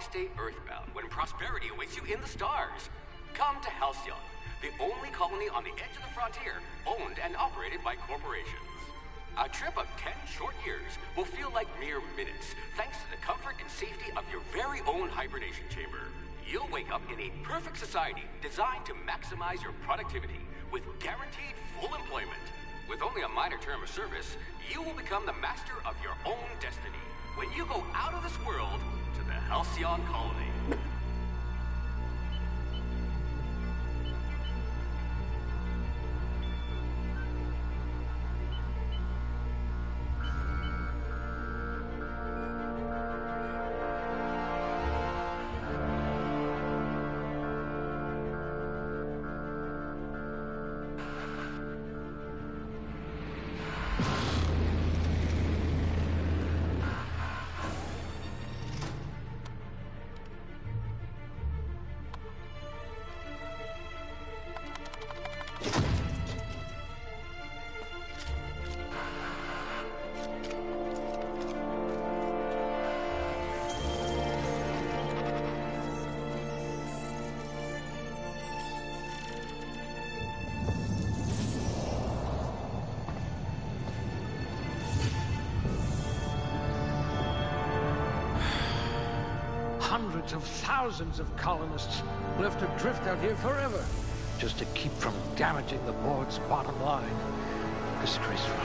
stay earthbound when prosperity awaits you in the stars? Come to Halcyon, the only colony on the edge of the frontier, owned and operated by corporations. A trip of 10 short years will feel like mere minutes, thanks to the comfort and safety of your very own hibernation chamber. You'll wake up in a perfect society designed to maximize your productivity with guaranteed full employment. With only a minor term of service, you will become the master of your own destiny when you go out of this world to the Halcyon Colony. Hundreds of thousands of colonists left adrift out here forever, just to keep from damaging the board's bottom line. Disgraceful.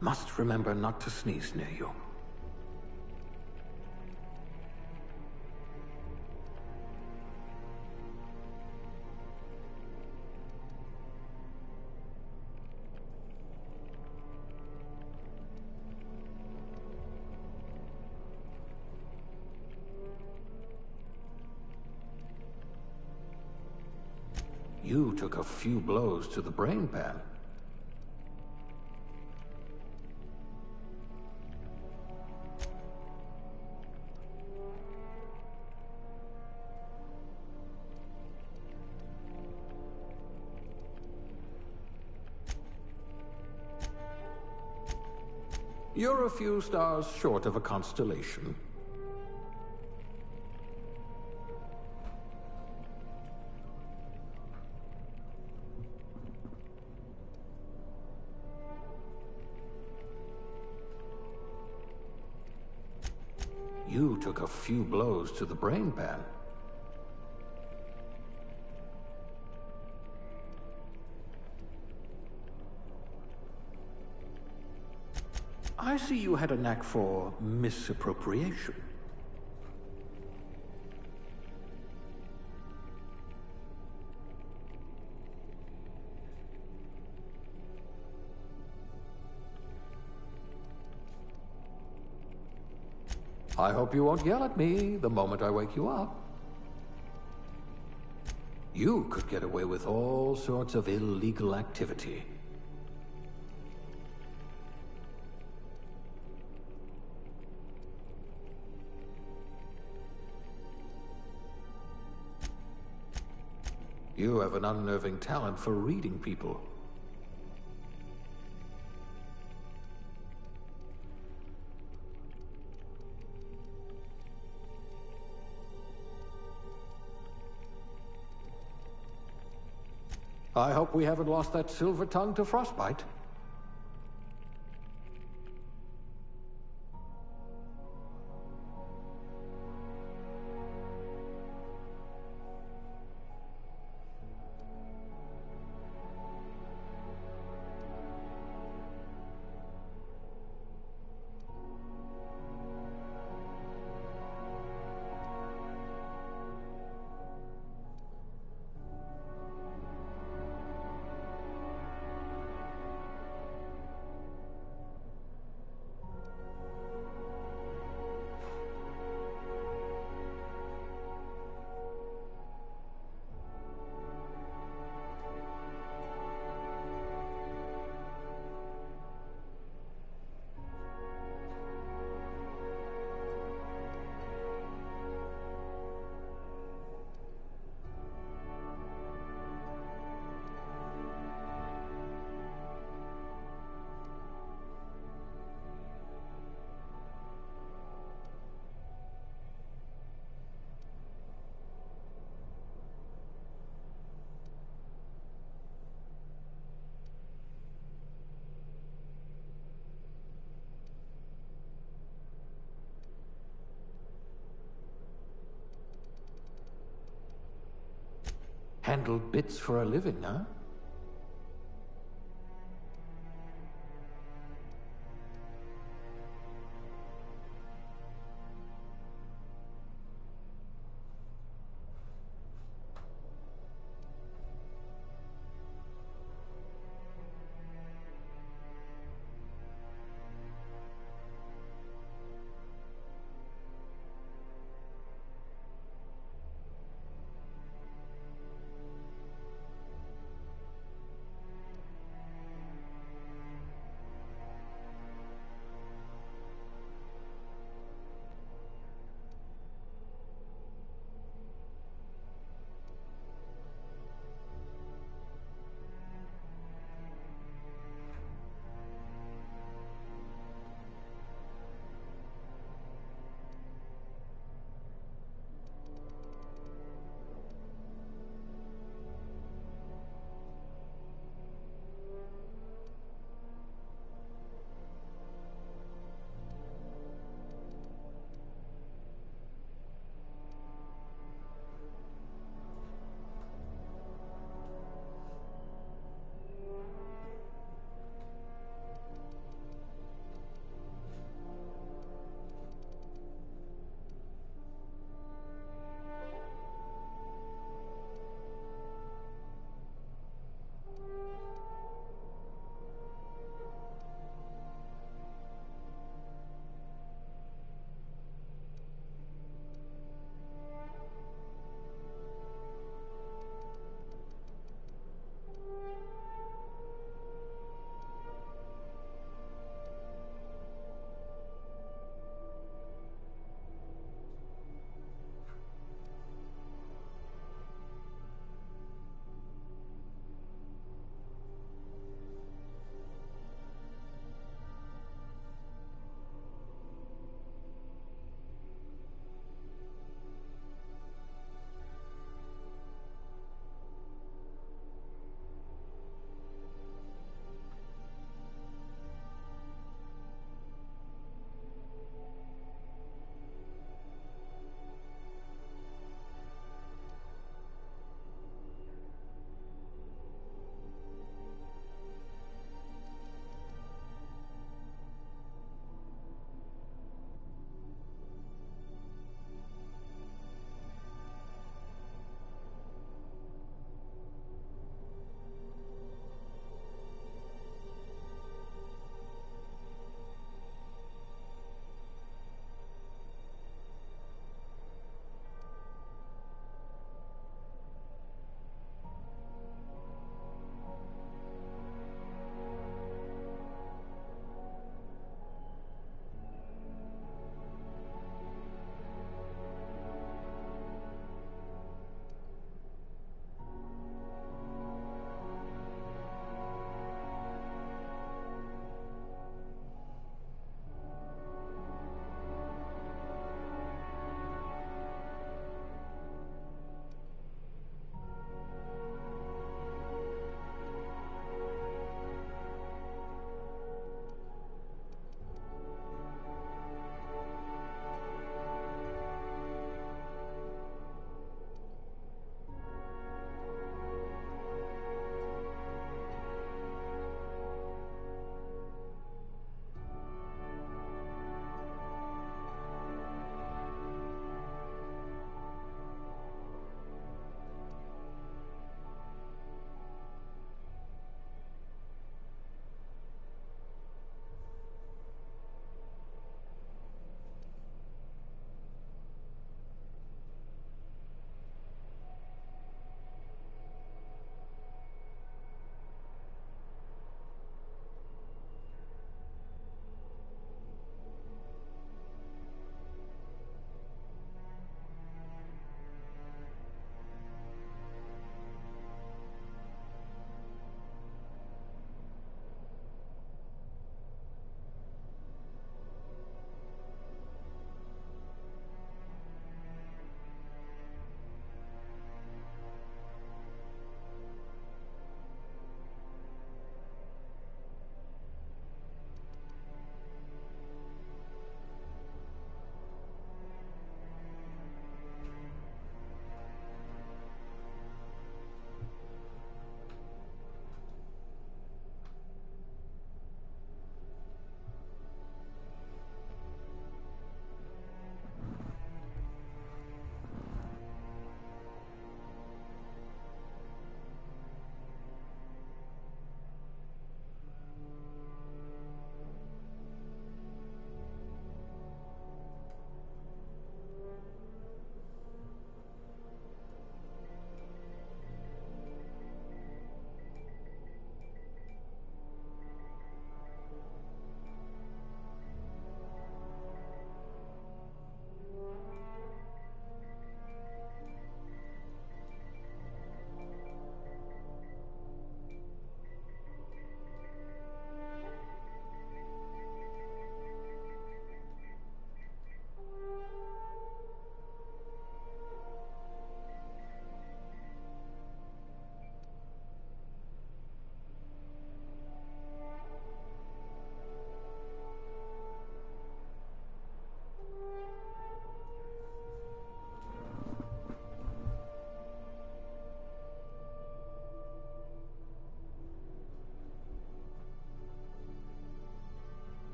Must remember not to sneeze near you. You took a few blows to the brain pan. You're a few stars short of a constellation. You took a few blows to the brain pan. I see you had a knack for misappropriation. I hope you won't yell at me the moment I wake you up. You could get away with all sorts of illegal activity. You have an unnerving talent for reading people. I hope we haven't lost that silver tongue to frostbite. Handle bits for a living, huh?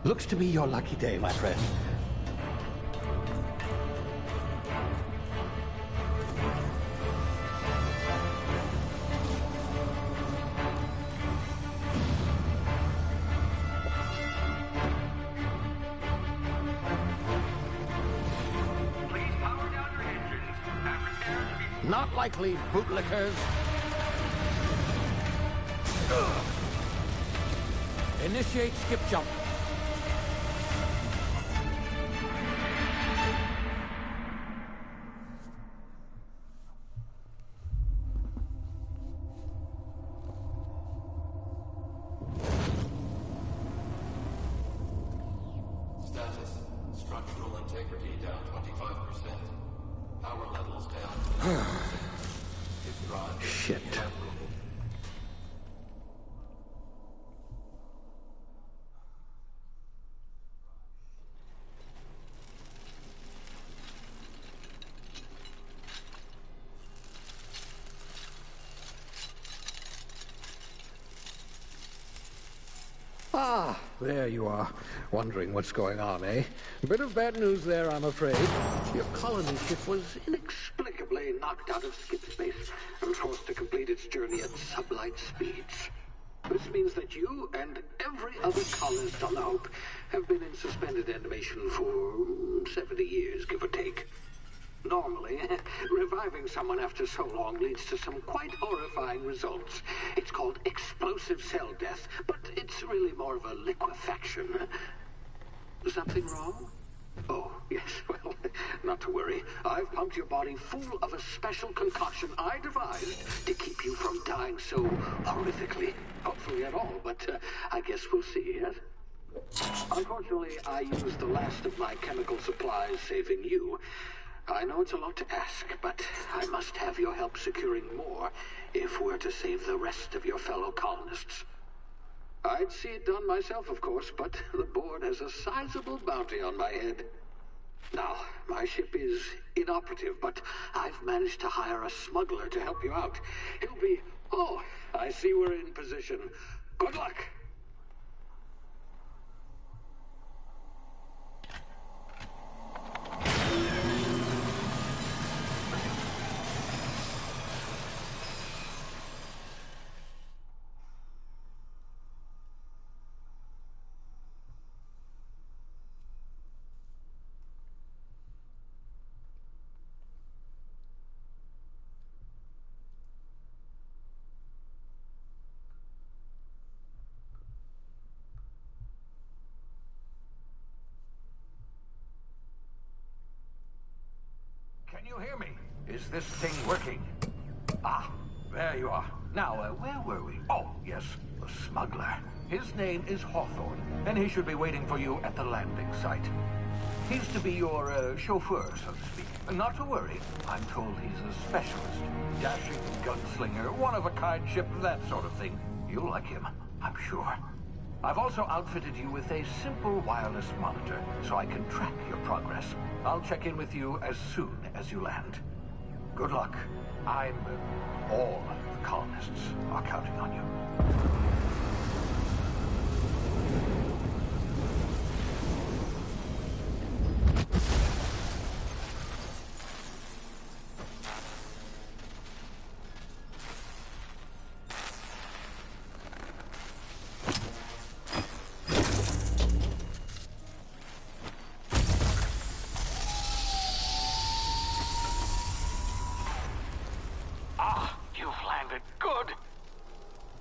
Looks to be your lucky day, my friend. Not likely, bootlickers. Initiate skip jump. Status. Structural integrity down 25%. Power levels down. Shit. Ah, there you are. Wondering what's going on, eh? Bit of bad news there, I'm afraid. Your colony ship was inexplicably knocked out of skip space and forced to complete its journey at sublight speeds. This means that you and every other colonist on the Hope have been in suspended animation for 70 years, give or take. Normally, reviving someone after so long leads to some quite horrifying results. It's called explosive cell death, but it's really more of a liquefaction. Something wrong? Oh, yes, well, not to worry. I've pumped your body full of a special concoction I devised to keep you from dying so horrifically. Hopefully at all, but I guess we'll see, yes? Unfortunately, I used the last of my chemical supplies saving you. I know it's a lot to ask, but I must have your help securing more if we're to save the rest of your fellow colonists. I'd see it done myself, of course, but the board has a sizable bounty on my head. Now, my ship is inoperative, but I've managed to hire a smuggler to help you out. He'll be... Oh, I see we're in position. Good luck! Can you hear me? Is this thing working? Ah, there you are. Now, where were we? Oh, yes, the smuggler. His name is Hawthorne, and he should be waiting for you at the landing site. He's to be your chauffeur, so to speak. Not to worry. I'm told he's a specialist. Dashing gunslinger, one-of-a-kind ship, that sort of thing. You'll like him, I'm sure. I've also outfitted you with a simple wireless monitor, so I can track your progress. I'll check in with you as soon as you land. Good luck. All the colonists are counting on you.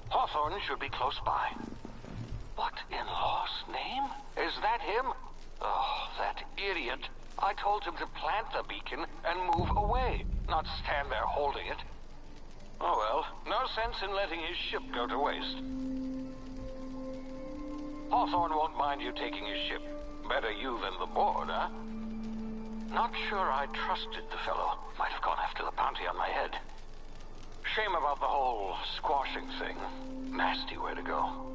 Hawthorne should be close by. What in law's name? Is that him? Oh, that idiot. I told him to plant the beacon and move away, not stand there holding it. Oh well, no sense in letting his ship go to waste. Hawthorne won't mind you taking his ship. Better you than the board, huh? Not sure I trusted the fellow. Might have gone after the bounty on my head. Shame about the whole squashing thing. Nasty way to go.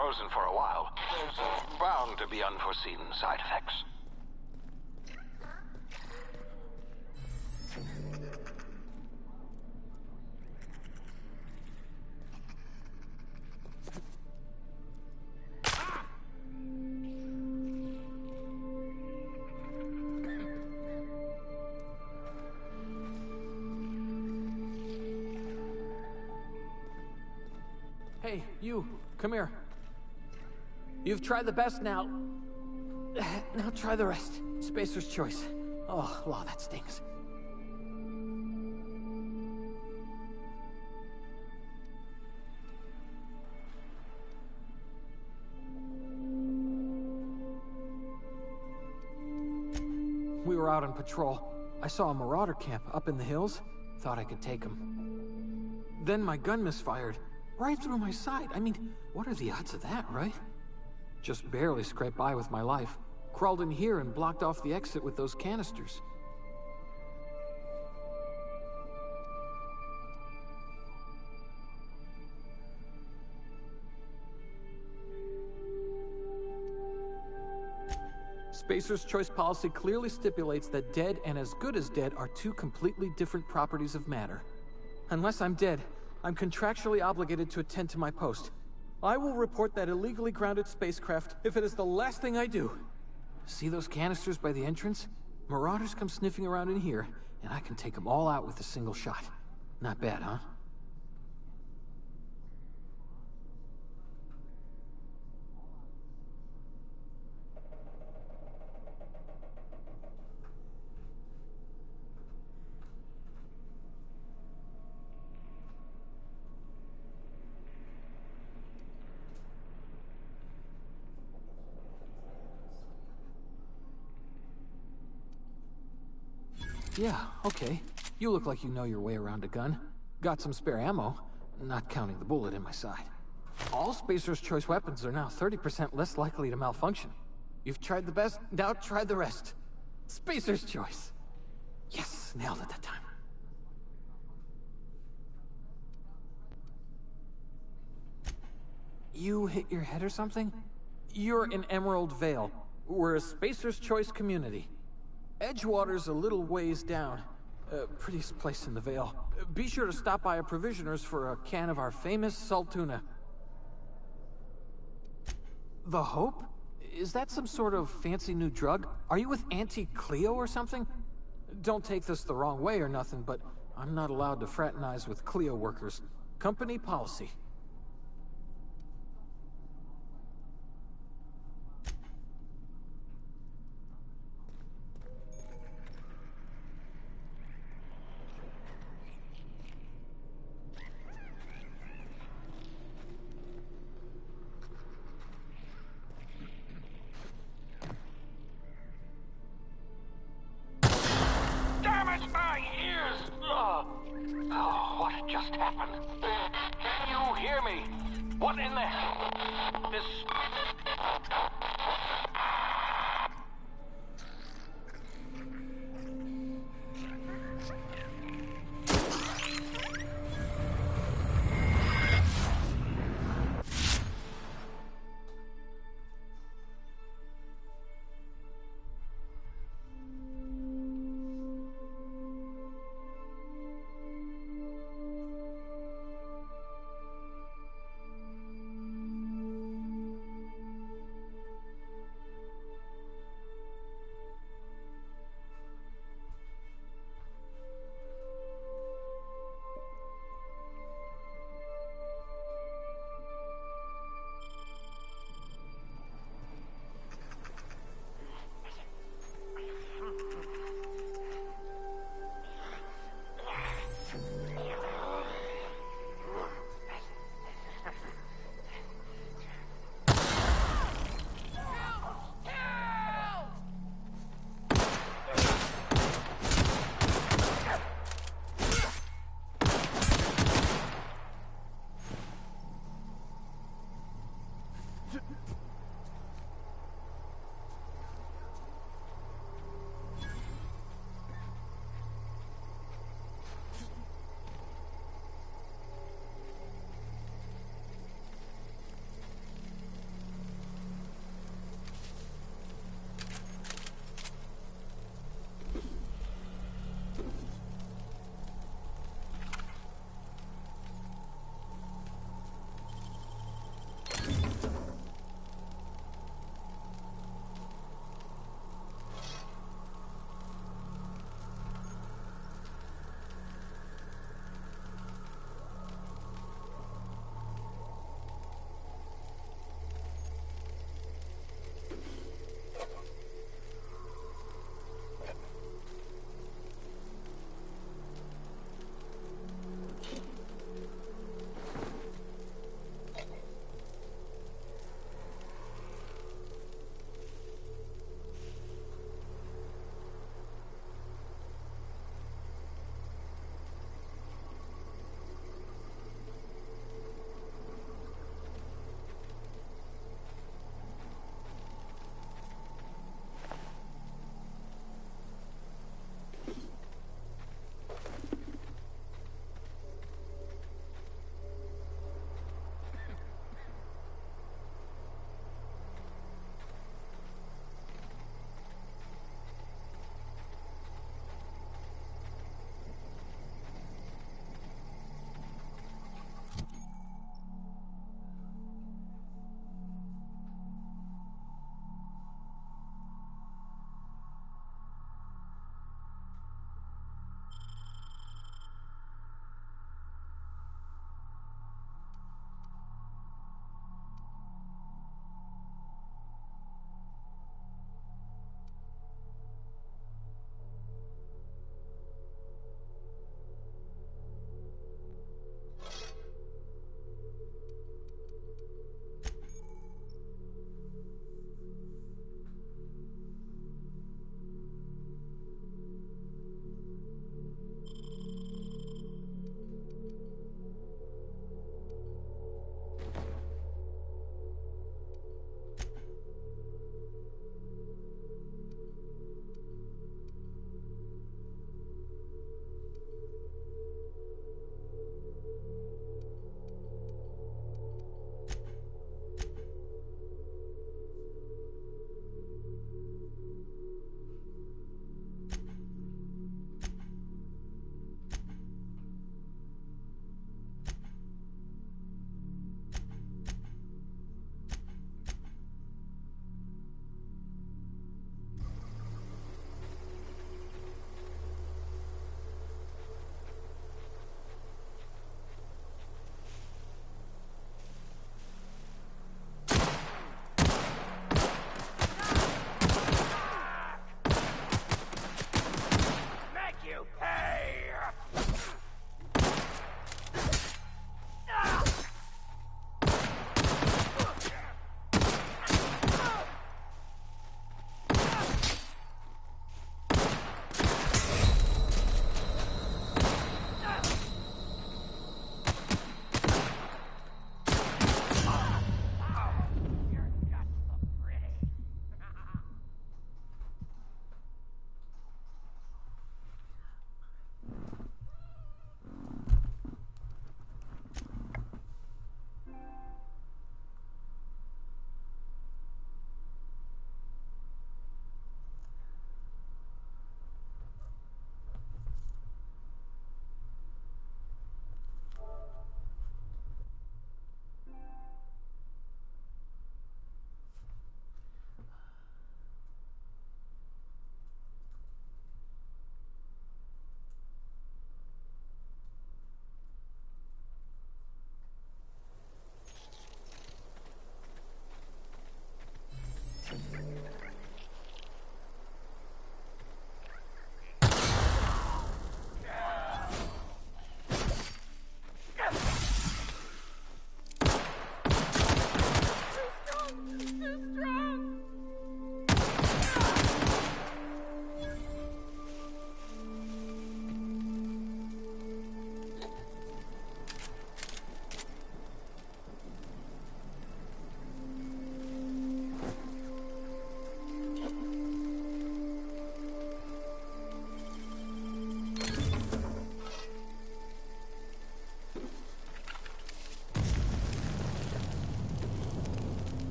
frozen for a while, there's bound to be unforeseen side effects. Hey, you, come here. You've tried the best now. Now try the rest. Spacer's choice. Oh, wow, that stings. We were out on patrol. I saw a marauder camp up in the hills. Thought I could take him. Then my gun misfired. Right through my side. I mean, what are the odds of that, right? Just barely scraped by with my life. Crawled in here and blocked off the exit with those canisters. Spacer's choice policy clearly stipulates that dead and as good as dead are two completely different properties of matter. Unless I'm dead, I'm contractually obligated to attend to my post. I will report that illegally grounded spacecraft if it is the last thing I do. See those canisters by the entrance? Marauders come sniffing around in here, and I can take them all out with a single shot. Not bad, huh? Yeah, okay. You look like you know your way around a gun. Got some spare ammo, not counting the bullet in my side. All Spacer's choice weapons are now 30% less likely to malfunction. You've tried the best, now try the rest. Spacer's choice. Yes, nailed it that time. You hit your head or something? You're in Emerald Vale. We're a Spacer's choice community. Edgewater's a little ways down. Prettiest place in the Vale. Be sure to stop by a provisioner's for a can of our famous salt tuna. The Hope? Is that some sort of fancy new drug? Are you with Auntie Cleo or something? Don't take this the wrong way or nothing, but I'm not allowed to fraternize with Cleo workers. Company policy. What just happened? Can you hear me? What in the hell? This...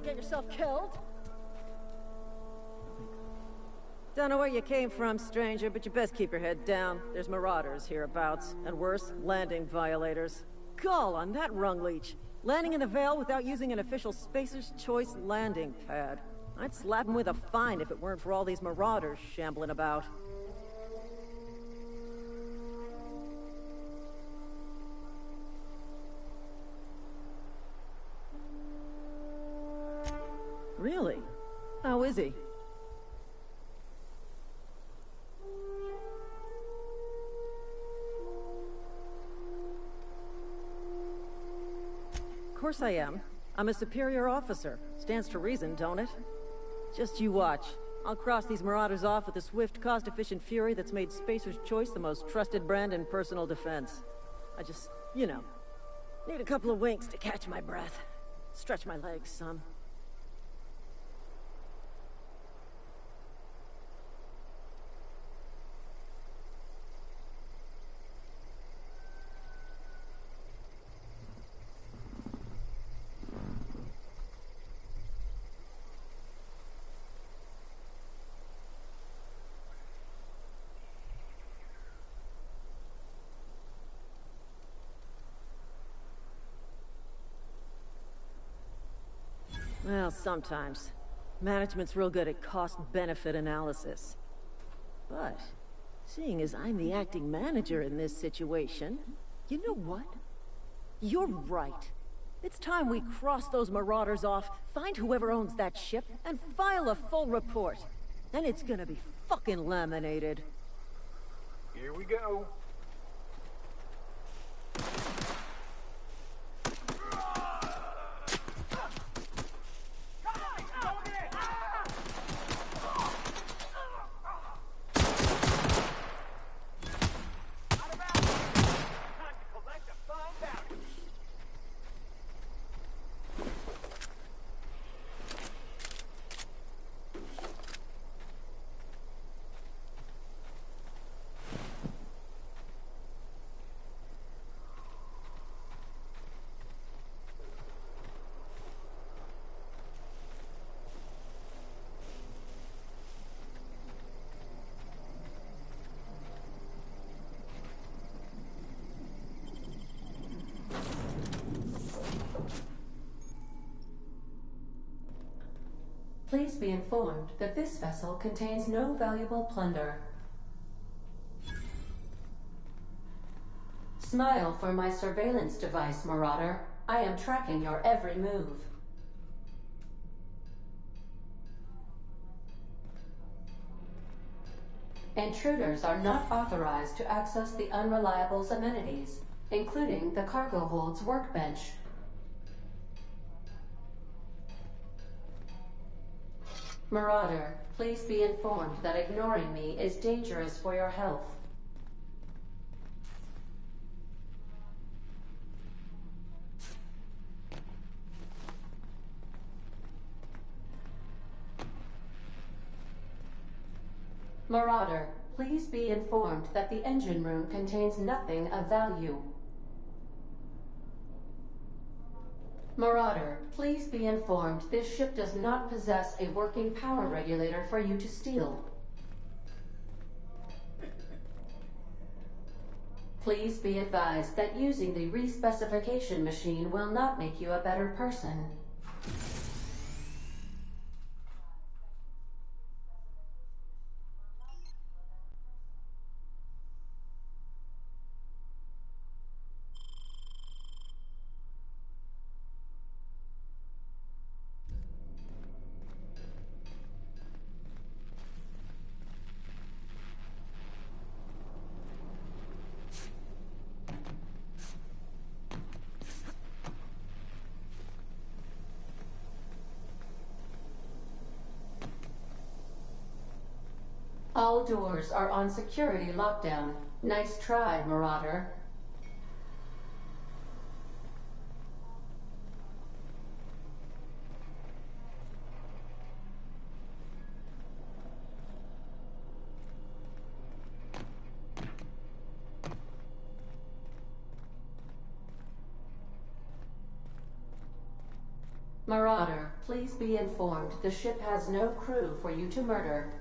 get yourself killed? Don't know where you came from, stranger, but you best keep your head down. There's marauders hereabouts, and worse, landing violators. Gall on that rung leech. Landing in the Vale without using an official Spacer's Choice landing pad. I'd slap him with a fine if it weren't for all these marauders shambling about. Really? How is he? Of course I am. I'm a superior officer. Stands to reason, don't it? Just you watch. I'll cross these marauders off with a swift, cost-efficient fury that's made Spacer's Choice the most trusted brand in personal defense. I just, you know, need a couple of winks to catch my breath. Stretch my legs some. Well, sometimes. Management's real good at cost-benefit analysis. But, seeing as I'm the acting manager in this situation, you know what? You're right. It's time we cross those marauders off, find whoever owns that ship, and file a full report. Then it's gonna be fucking laminated. Here we go. Please be informed that this vessel contains no valuable plunder. Smile for my surveillance device, Marauder. I am tracking your every move. Intruders are not authorized to access the Unreliable's amenities, including the cargo hold's workbench. Marauder, please be informed that ignoring me is dangerous for your health. Marauder, please be informed that the engine room contains nothing of value. Marauder, please be informed this ship does not possess a working power regulator for you to steal. Please be advised that using the respecification machine will not make you a better person. All doors are on security lockdown. Nice try, Marauder. Marauder, please be informed the ship has no crew for you to murder.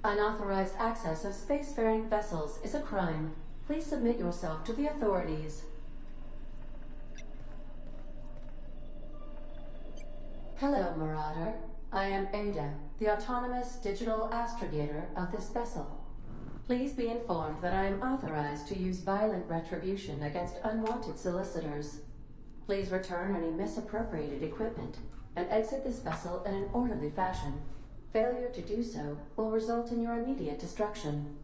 Unauthorized access of spacefaring vessels is a crime. Please submit yourself to the authorities. Hello, Marauder. I am Ada, the autonomous digital astrogator of this vessel. Please be informed that I am authorized to use violent retribution against unwanted solicitors. Please return any misappropriated equipment and exit this vessel in an orderly fashion. Failure to do so will result in your immediate destruction.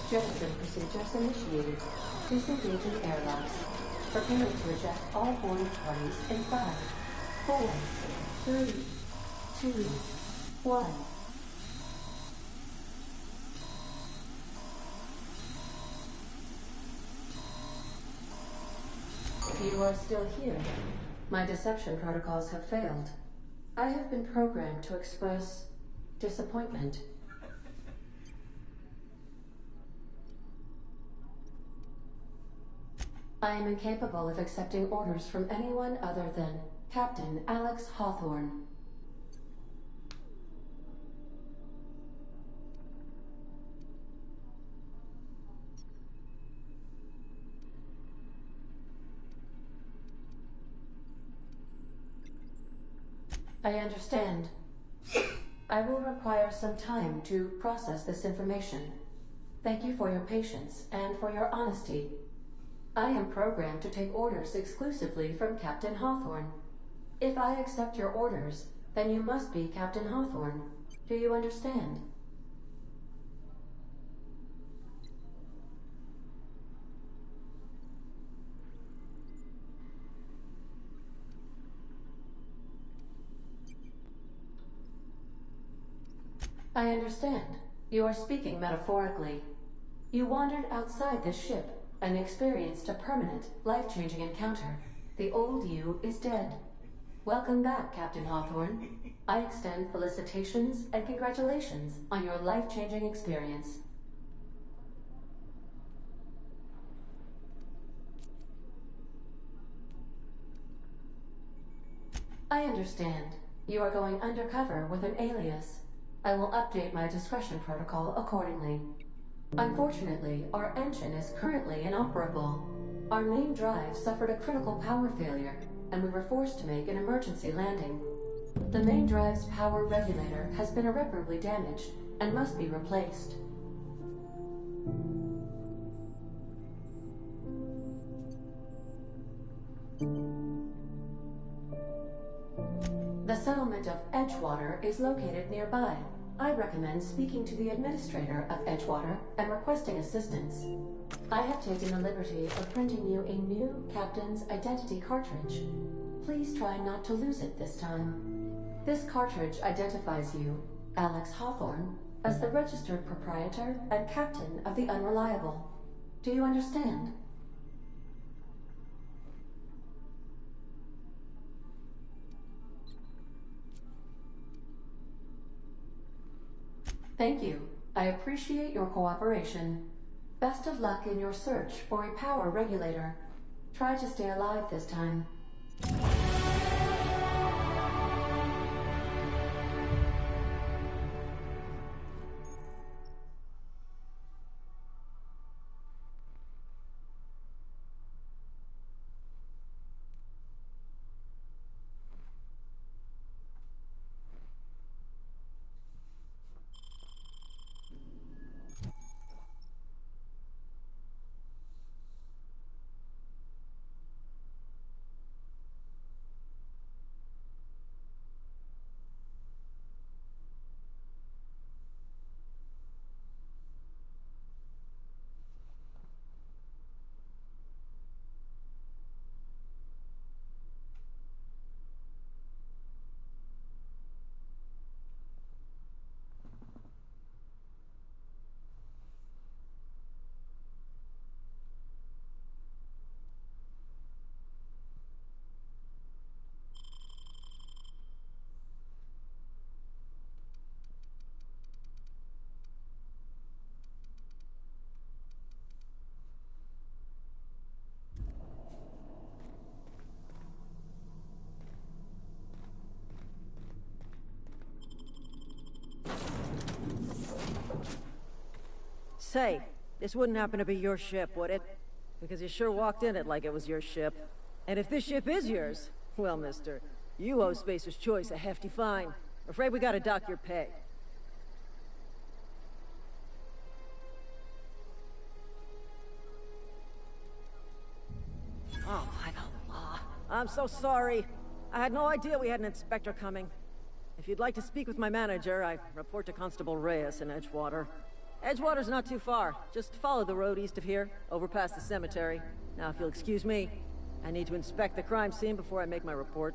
Jettison procedures initiated. Disengaging airlocks. Preparing to eject all boarding parties in 5, 4, 3, 2, 1. You are still here. My deception protocols have failed. I have been programmed to express disappointment. I am incapable of accepting orders from anyone other than Captain Alex Hawthorne. I understand. I will require some time to process this information. Thank you for your patience and for your honesty. I am programmed to take orders exclusively from Captain Hawthorne. If I accept your orders, then you must be Captain Hawthorne. Do you understand? I understand. You are speaking metaphorically. You wandered outside this ship and experienced a permanent, life-changing encounter. The old you is dead. Welcome back, Captain Hawthorne. I extend felicitations and congratulations on your life-changing experience. I understand. You are going undercover with an alias. I will update my discretion protocol accordingly. Unfortunately, our engine is currently inoperable. Our main drive suffered a critical power failure, and we were forced to make an emergency landing. The main drive's power regulator has been irreparably damaged and must be replaced. The settlement of Edgewater is located nearby. I recommend speaking to the administrator of Edgewater and requesting assistance. I have taken the liberty of printing you a new captain's identity cartridge. Please try not to lose it this time. This cartridge identifies you, Alex Hawthorne, as the registered proprietor and captain of the Unreliable. Do you understand? Thank you. I appreciate your cooperation. Best of luck in your search for a power regulator. Try to stay alive this time. Say, this wouldn't happen to be your ship, would it? Because you sure walked in it like it was your ship. And if this ship is yours, well, mister, you owe Spacer's Choice a hefty fine. Afraid we gotta dock your pay. Oh, by the law. I'm so sorry. I had no idea we had an inspector coming. If you'd like to speak with my manager, I report to Constable Reyes in Edgewater. Edgewater's not too far. Just follow the road east of here, over past the cemetery. Now, if you'll excuse me, I need to inspect the crime scene before I make my report.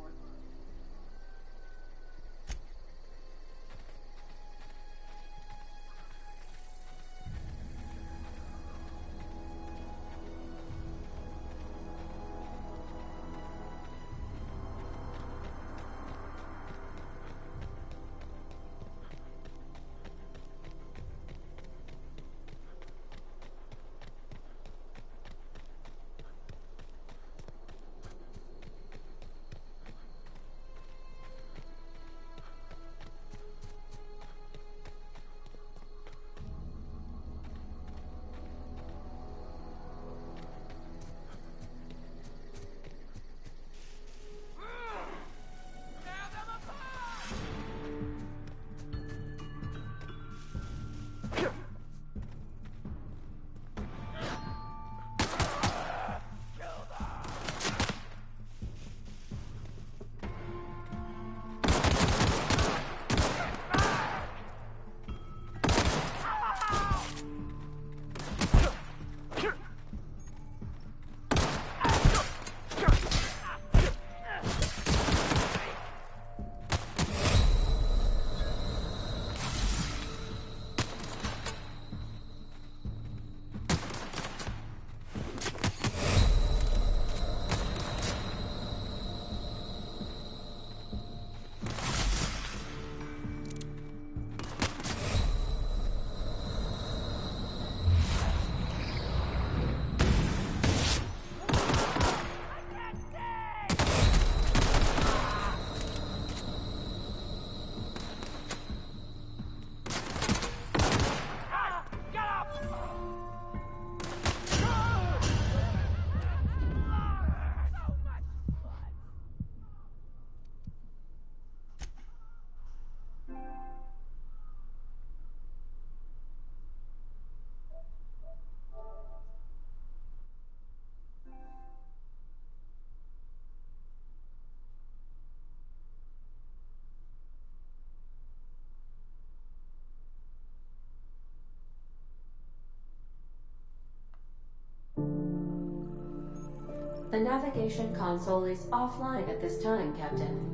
The navigation console is offline at this time, Captain.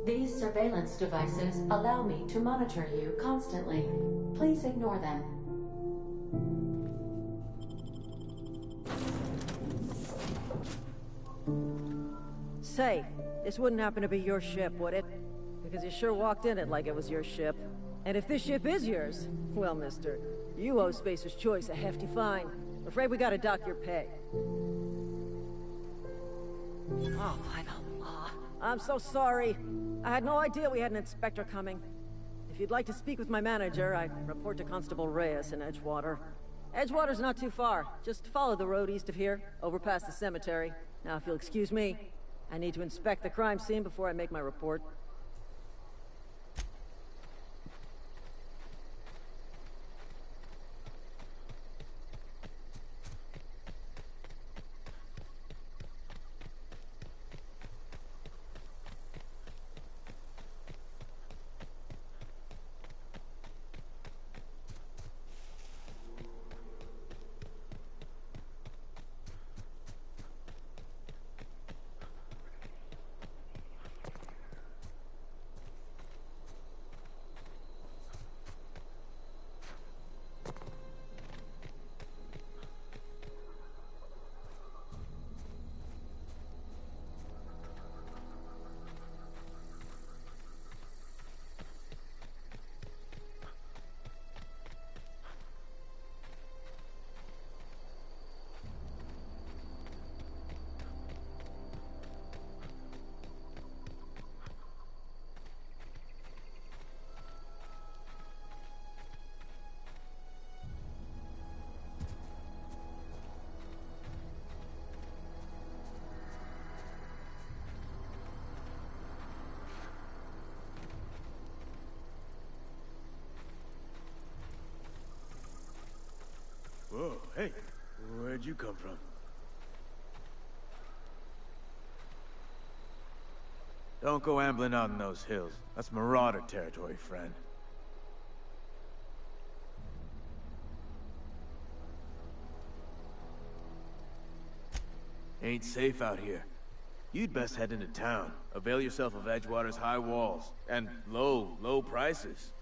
These surveillance devices allow me to monitor you constantly. Please ignore them. Say, this wouldn't happen to be your ship, would it? because you sure walked in it like it was your ship. And if this ship is yours, well, mister, you owe Spacer's Choice a hefty fine. Afraid we gotta dock your pay. Oh, by the law. I'm so sorry. I had no idea we had an inspector coming. If you'd like to speak with my manager, I report to Constable Reyes in Edgewater. Edgewater's not too far. Just follow the road east of here, over past the cemetery. Now, if you'll excuse me, I need to inspect the crime scene before I make my report. Whoa, hey, where'd you come from? Don't go ambling out in those hills. That's Marauder territory, friend. Ain't safe out here. You'd best head into town. Avail yourself of Edgewater's high walls. And low prices.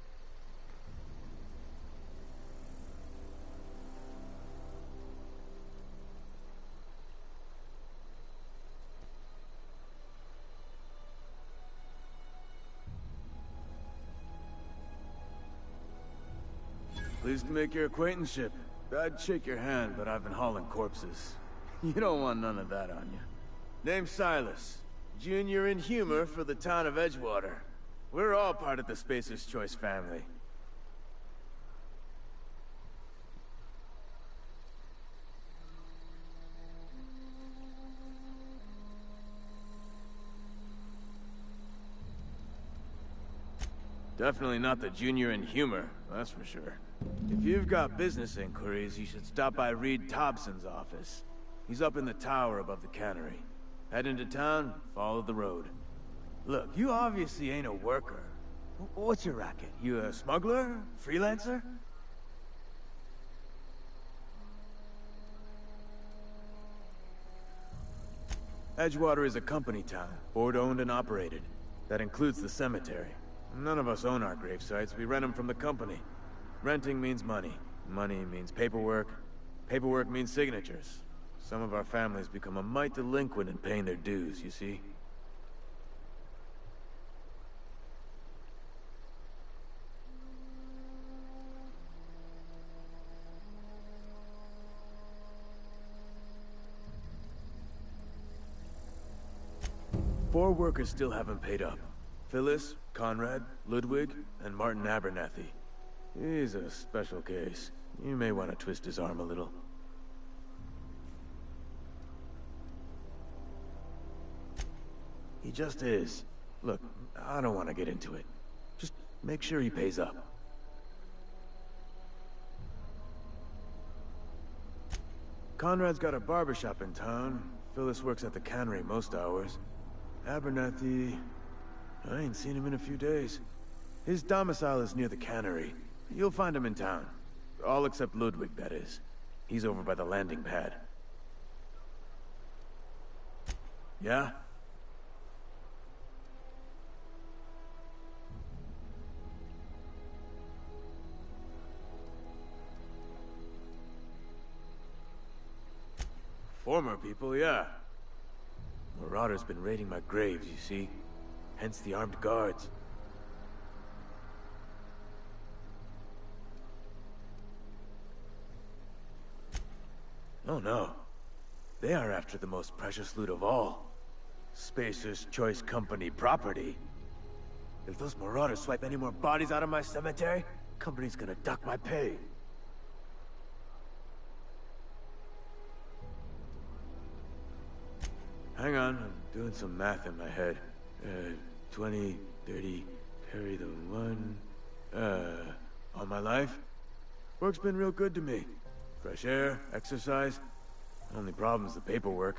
Pleased to make your acquaintanceship. I'd shake your hand, but I've been hauling corpses. You don't want none of that on you. Name's Silas. Junior in humor for the town of Edgewater. We're all part of the Spacer's Choice family. Definitely not the junior in humor, that's for sure. If you've got business inquiries, you should stop by Reed Thompson's office. He's up in the tower above the cannery. Head into town, follow the road. Look, you obviously ain't a worker. What's your racket? You a smuggler? Freelancer? Edgewater is a company town, board-owned and operated. That includes the cemetery. None of us own our grave sites, we rent them from the company. Renting means money. Money means paperwork. Paperwork means signatures. Some of our families become a mite delinquent in paying their dues, you see? Four workers still haven't paid up. Phyllis, Conrad, Ludwig, and Martin Abernathy. He's a special case. You may want to twist his arm a little. He just is. Look, I don't want to get into it. Just make sure he pays up. Conrad's got a barbershop in town. Phyllis works at the cannery most hours. Abernathy... I ain't seen him in a few days. His domicile is near the cannery. You'll find him in town. All except Ludwig, that is. He's over by the landing pad. Yeah? Former people, yeah. Marauder's been raiding my graves, you see. Hence the armed guards. Oh no. They are after the most precious loot of all. Spacer's Choice Company property. If those marauders swipe any more bodies out of my cemetery, company's gonna duck my pay. Hang on, I'm doing some math in my head. 20, 30, carry the one... all my life? Work's been real good to me. Fresh air, exercise. Only problem's the paperwork.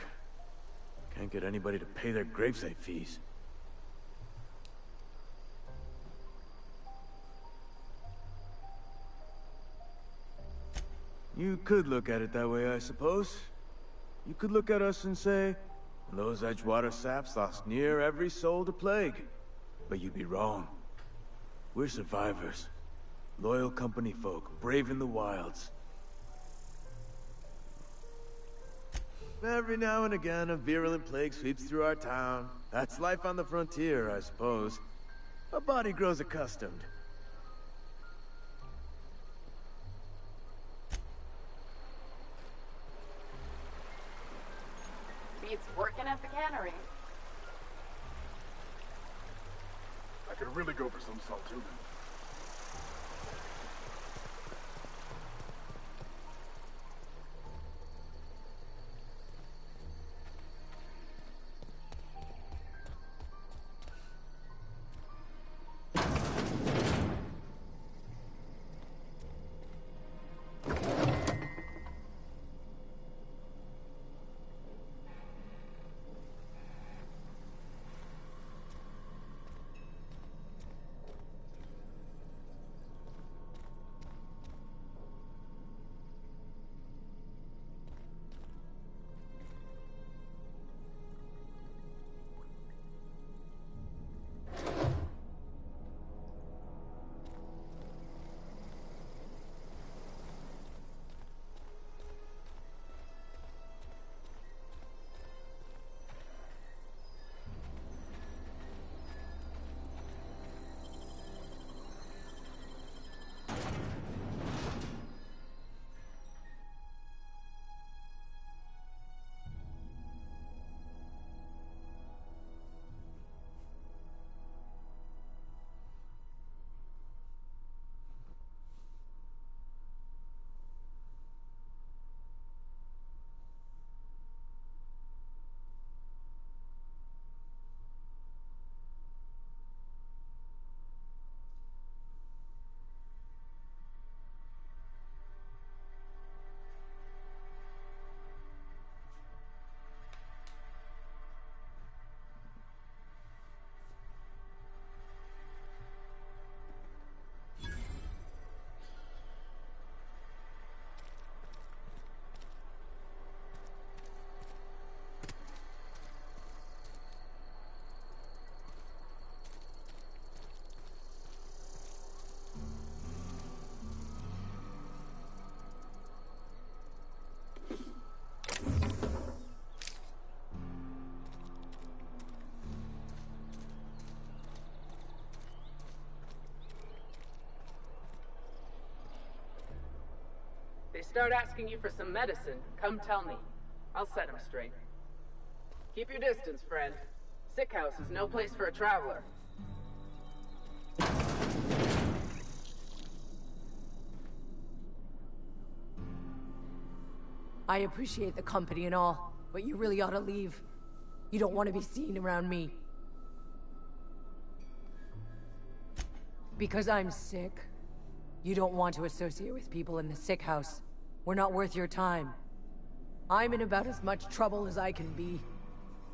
Can't get anybody to pay their gravesite fees. You could look at it that way, I suppose. You could look at us and say, those Edgewater saps lost near every soul to plague. But you'd be wrong. We're survivors. Loyal company folk, braving the wilds. Every now and again, a virulent plague sweeps through our town. That's life on the frontier, I suppose. A body grows accustomed. Beats working at the cannery. I could really go for some salt too. They start asking you for some medicine, come tell me. I'll set them straight. Keep your distance, friend. Sick house is no place for a traveler. I appreciate the company and all, but you really ought to leave. You don't want to be seen around me. Because I'm sick. You don't want to associate with people in the sick house. We're not worth your time. I'm in about as much trouble as I can be.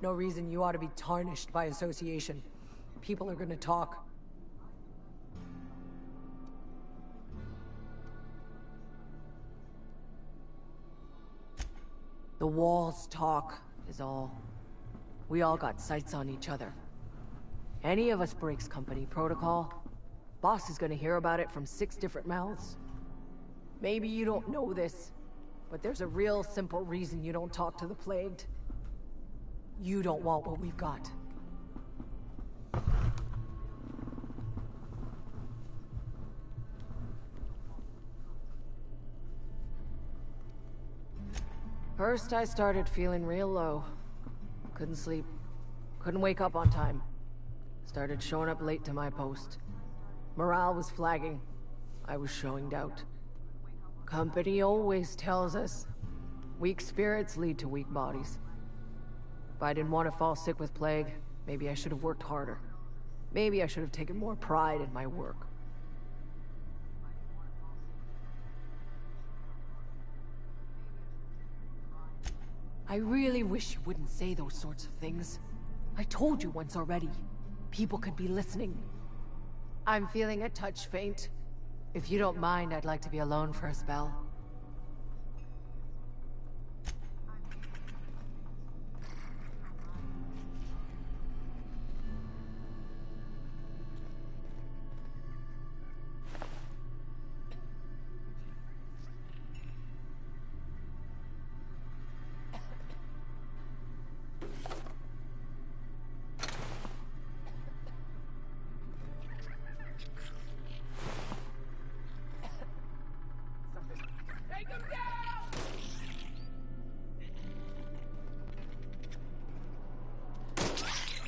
No reason you ought to be tarnished by association. People are gonna talk. The walls talk, is all. We all got sights on each other. Any of us breaks company protocol, boss is gonna hear about it from 6 different mouths. Maybe you don't know this, but there's a real simple reason you don't talk to the plagued. You don't want what we've got. First, I started feeling real low. Couldn't sleep. Couldn't wake up on time. Started showing up late to my post. Morale was flagging. I was showing doubt. Company always tells us, weak spirits lead to weak bodies. If I didn't want to fall sick with plague, maybe I should have worked harder. Maybe I should have taken more pride in my work. I really wish you wouldn't say those sorts of things. I told you once already. People could be listening. I'm feeling a touch faint. If you don't mind, I'd like to be alone for a spell.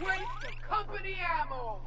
Waste of company ammo!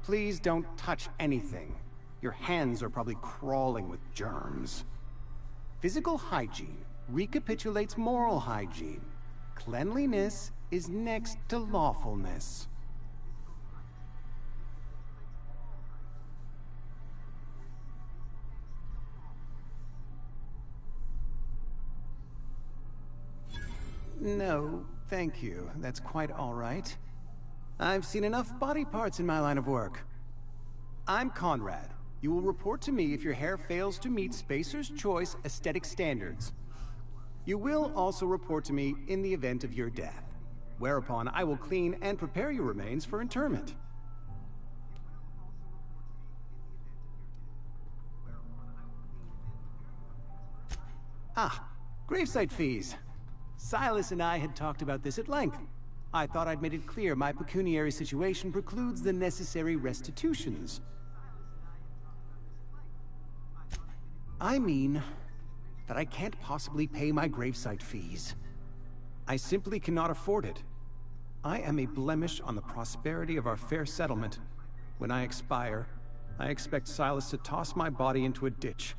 Please don't touch anything. Your hands are probably crawling with germs. Physical hygiene recapitulates moral hygiene. Cleanliness is next to lawfulness. No, thank you. That's quite all right. I've seen enough body parts in my line of work. I'm Conrad. You will report to me if your hair fails to meet Spacer's Choice aesthetic standards. You will also report to me in the event of your death, whereupon I will clean and prepare your remains for interment. Ah, gravesite fees. Silas and I had talked about this at length. I thought I'd made it clear my pecuniary situation precludes the necessary restitutions. I mean that I can't possibly pay my gravesite fees. I simply cannot afford it. I am a blemish on the prosperity of our fair settlement. When I expire, I expect Silas to toss my body into a ditch.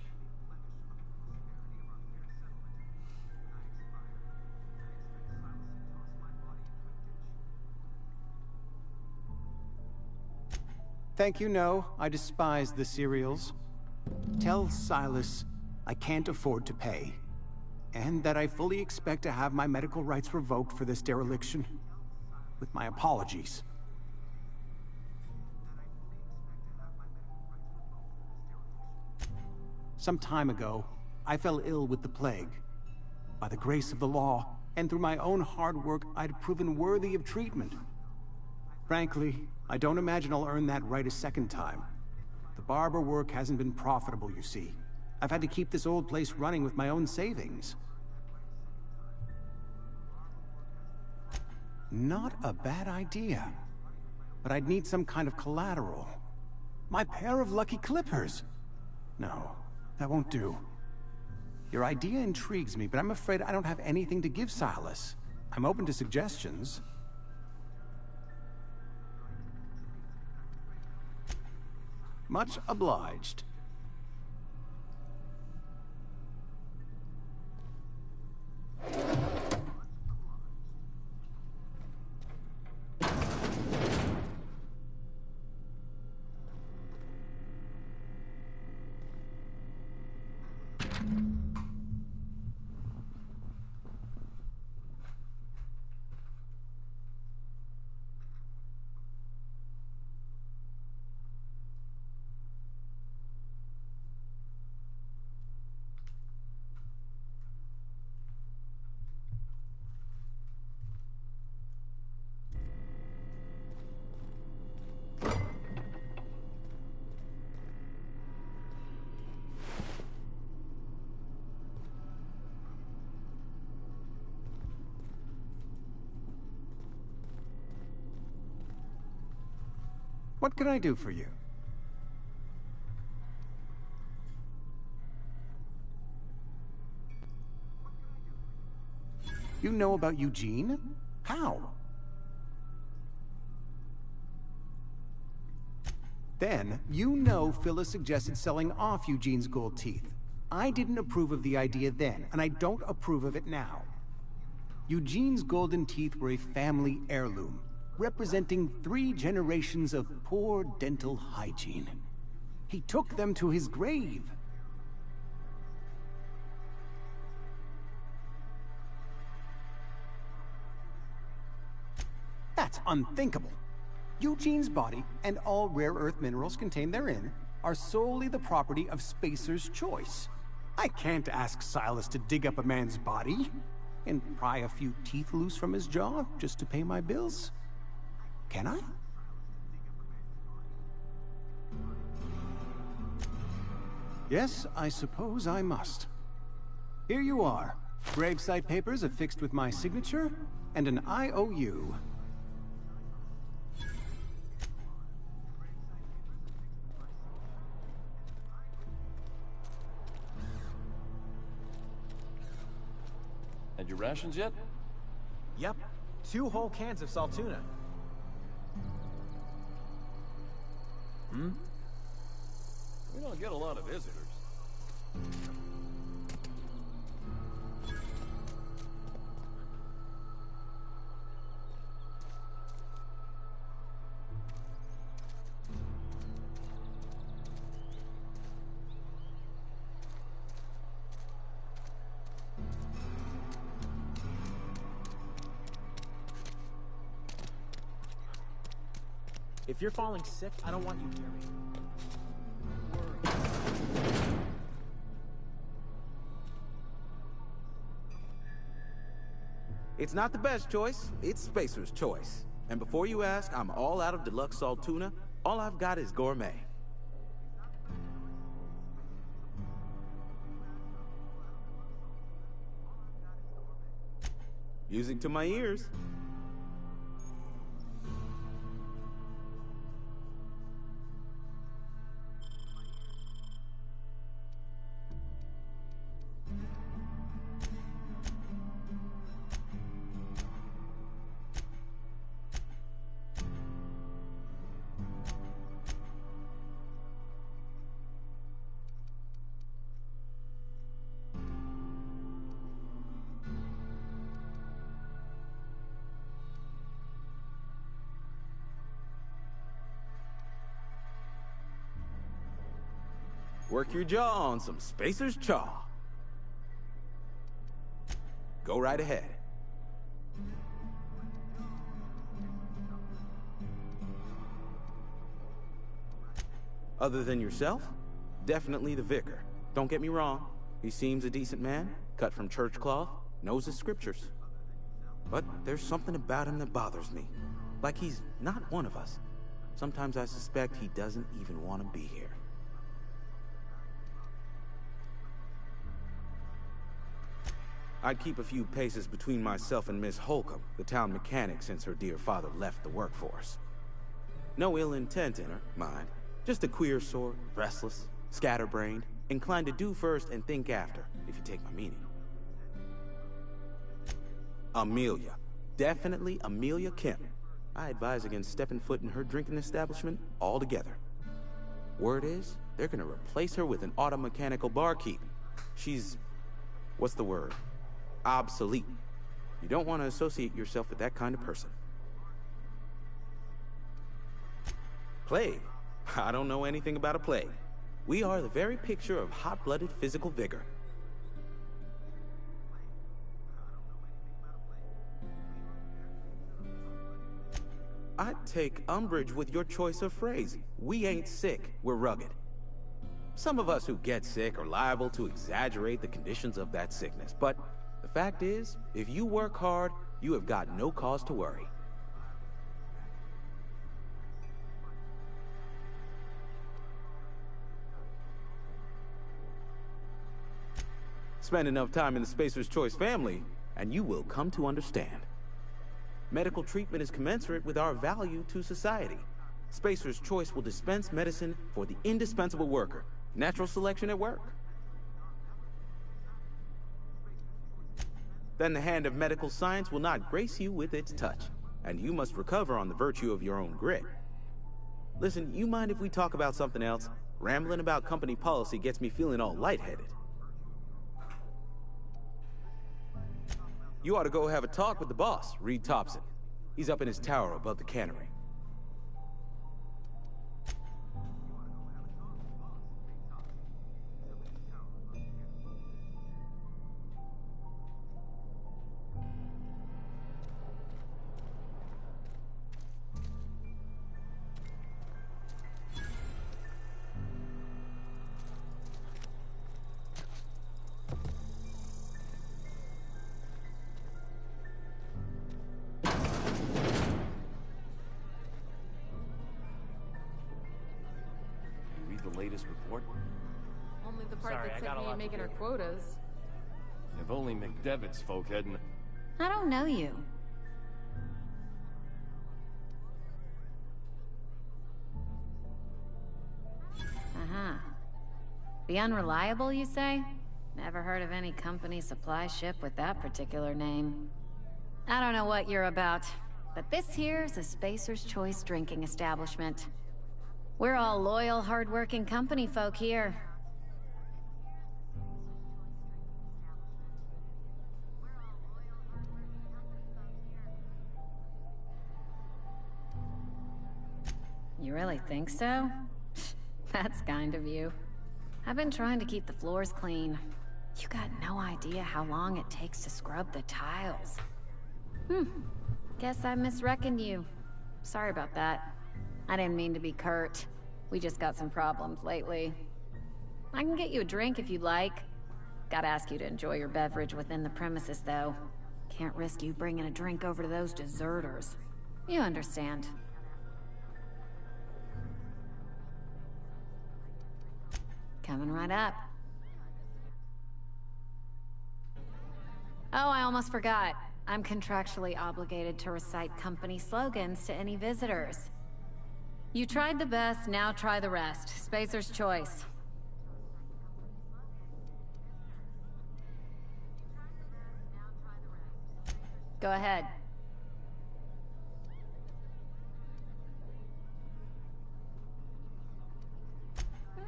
Thank you, no. I despise the cereals. Tell Silas I can't afford to pay, and that I fully expect to have my medical rights revoked for this dereliction. With my apologies. Some time ago, I fell ill with the plague. By the grace of the law, and through my own hard work, I'd proven worthy of treatment. Frankly, I don't imagine I'll earn that right a second time. The barber work hasn't been profitable, you see. I've had to keep this old place running with my own savings. Not a bad idea. But I'd need some kind of collateral. My pair of lucky clippers! No, that won't do. Your idea intrigues me, but I'm afraid I don't have anything to give Silas. I'm open to suggestions. Much obliged. What can I do for you? You know about Eugene? How? Then, you know Phyllis suggested selling off Eugene's gold teeth. I didn't approve of the idea then, and I don't approve of it now. Eugene's golden teeth were a family heirloom, representing 3 generations of poor dental hygiene. He took them to his grave. That's unthinkable. Eugene's body and all rare earth minerals contained therein are solely the property of Spacer's Choice. I can't ask Silas to dig up a man's body and pry a few teeth loose from his jaw just to pay my bills. Can I? Yes, I suppose I must. Here you are. Gravesite papers affixed with my signature and an IOU. Had your rations yet? Yep. 2 whole cans of Saltuna. Hmm? We don't get a lot of visitors. If you're falling sick, I don't want you near me. It's not the best choice, it's Spacer's Choice. And before you ask, I'm all out of deluxe Saltuna. All I've got is gourmet. Music to my ears. Work your jaw on some Spacer's Chaw. Go right ahead. Other than yourself, definitely the vicar. Don't get me wrong, he seems a decent man, cut from church cloth, knows his scriptures. But there's something about him that bothers me. Like he's not one of us. Sometimes I suspect he doesn't even want to be here. I'd keep a few paces between myself and Miss Holcomb, the town mechanic, since her dear father left the workforce. No ill intent in her, mind. Just a queer sort, restless, scatterbrained, inclined to do first and think after, if you take my meaning. Amelia. Definitely Amelia Kemp. I advise against stepping foot in her drinking establishment altogether. Word is, they're gonna replace her with an auto-mechanical barkeep. She's... what's the word? Obsolete. You don't want to associate yourself with that kind of person. Plague? I don't know anything about a plague. We are the very picture of hot-blooded physical vigor. I'd take umbrage with your choice of phrase. We ain't sick, we're rugged. Some of us who get sick are liable to exaggerate the conditions of that sickness, but the fact is, if you work hard, you have got no cause to worry. Spend enough time in the Spacer's Choice family, and you will come to understand. Medical treatment is commensurate with our value to society. Spacer's Choice will dispense medicine for the indispensable worker. Natural selection at work. Then the hand of medical science will not grace you with its touch, and you must recover on the virtue of your own grit. Listen, you mind if we talk about something else? Rambling about company policy gets me feeling all lightheaded. You ought to go have a talk with the boss, Reed Thompson. He's up in his tower above the cannery. The latest report? Only the part that said we ain't making our quotas. If only McDevitt's folk hadn't... I don't know you. Uh-huh. The Unreliable, you say? Never heard of any company supply ship with that particular name. I don't know what you're about, but this here's a Spacer's Choice drinking establishment. We're all loyal, hard-working company folk here. You really think so? That's kind of you. I've been trying to keep the floors clean. You got no idea how long it takes to scrub the tiles. Guess I misreckoned you. Sorry about that. I didn't mean to be curt. We just got some problems lately. I can get you a drink if you'd like. Gotta ask you to enjoy your beverage within the premises, though. Can't risk you bringing a drink over to those deserters. You understand. Coming right up. Oh, I almost forgot. I'm contractually obligated to recite company slogans to any visitors. You tried the best, now try the rest. Spacer's Choice. Go ahead.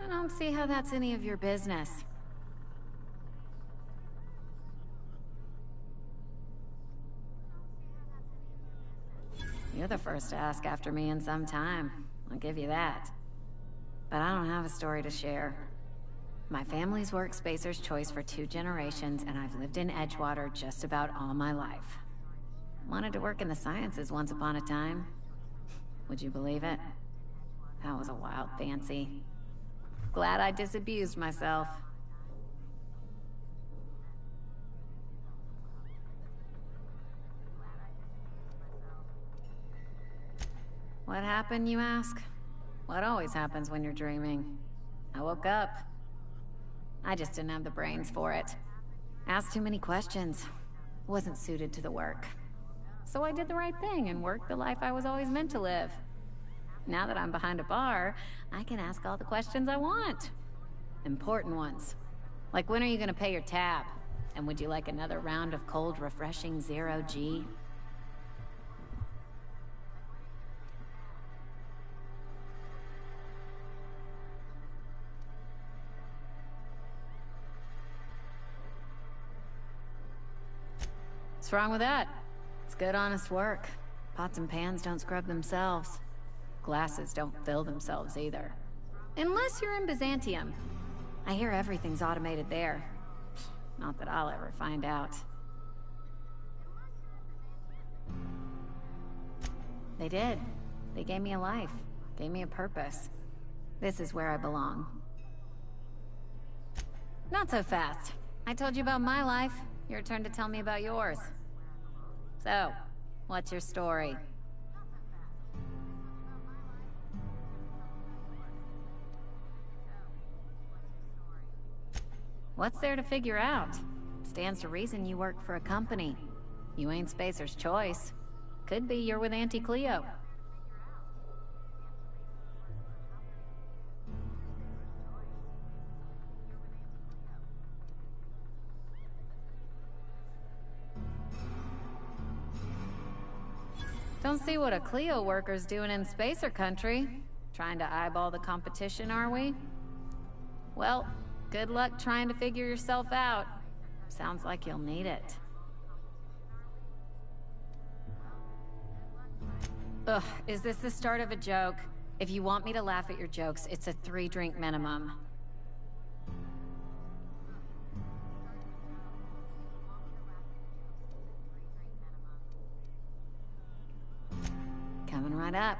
I don't see how that's any of your business. You're the first to ask after me in some time. I'll give you that. But I don't have a story to share. My family's worked Spacer's Choice for 2 generations, and I've lived in Edgewater just about all my life. Wanted to work in the sciences once upon a time. Would you believe it? That was a wild fancy. Glad I disabused myself. What happened, you ask? What always happens when you're dreaming? I woke up. I just didn't have the brains for it. Asked too many questions. Wasn't suited to the work. So I did the right thing and worked the life I was always meant to live. Now that I'm behind a bar, I can ask all the questions I want. Important ones. Like, when are you gonna pay your tab? And would you like another round of cold, refreshing Zero-G? What's wrong with that? It's good, honest work. Pots and pans don't scrub themselves. Glasses don't fill themselves either. Unless you're in Byzantium. I hear everything's automated there. Not that I'll ever find out. They did. They gave me a life. Gave me a purpose. This is where I belong. Not so fast. I told you about my life. Your turn to tell me about yours. So, what's your story? What's there to figure out? Stands to reason you work for a company. You ain't Spacer's Choice. Could be you're with Auntie Cleo. Don't see what a Cleo worker's doing in Spacer Country. Trying to eyeball the competition, are we? Well, good luck trying to figure yourself out. Sounds like you'll need it. Ugh, is this the start of a joke? If you want me to laugh at your jokes, it's a 3-drink minimum. Coming right up.